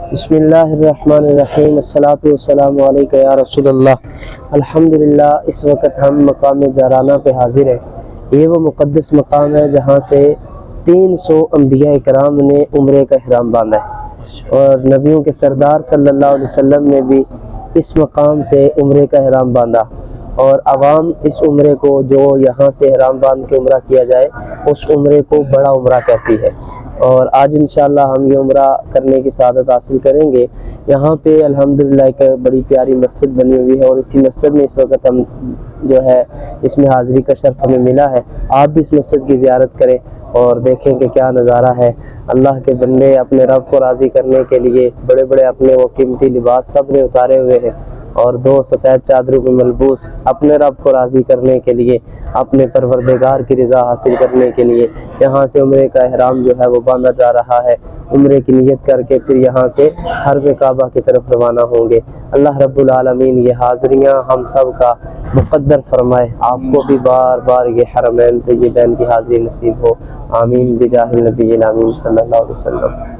بسم اللہ الرحمن الرحیم، الصلاۃ والسلام علیک یا رسول اللہ۔ الحمدللہ اس وقت ہم مقام جارانہ پہ حاضر ہیں۔ یہ وہ مقدس مقام ہے جہاں سے 300 انبیاء کرام نے عمرے کا احرام باندھا ہے، اور نبیوں کے سردار صلی اللہ علیہ وسلم نے بھی اس مقام سے عمرے کا احرام باندھا، اور عوام اس عمرے کو جو یہاں سے احرام باندھ کے عمرہ کیا جائے اس عمرے کو بڑا عمرہ کہتی ہے۔ اور آج انشاءاللہ ہم یہ عمرہ کرنے کی سعادت حاصل کریں گے۔ یہاں پہ الحمدللہ ایک بڑی پیاری مسجد بنی ہوئی ہے، اور اسی مسجد میں اس وقت ہم جو ہے اس میں حاضری کا شرف ہمیں ملا ہے۔ آپ بھی اس مسجد کی زیارت کریں اور دیکھیں کہ کیا نظارہ ہے۔ اللہ کے بندے اپنے رب کو راضی کرنے کے لیے بڑے بڑے اپنے وہ قیمتی لباس سب نے اتارے ہوئے ہیں، اور 2 سفید چادروں میں ملبوس اپنے رب کو راضی کرنے کے لیے، اپنے پروردگار کی رضا حاصل کرنے کے لیے یہاں سے عمرے کا احرام جو ہے وہ باندھا جا رہا ہے۔ عمرے کی نیت کر کے پھر یہاں سے حرم کعبہ کی طرف روانہ ہوں گے۔ اللہ رب العالمین یہ حاضریاں ہم سب کا مقدر فرمائے، آپ کو بھی بار بار یہ حرمین طیبین کی حاضری نصیب ہو، آمین بجاہ النبی الامین صلی اللہ علیہ وسلم۔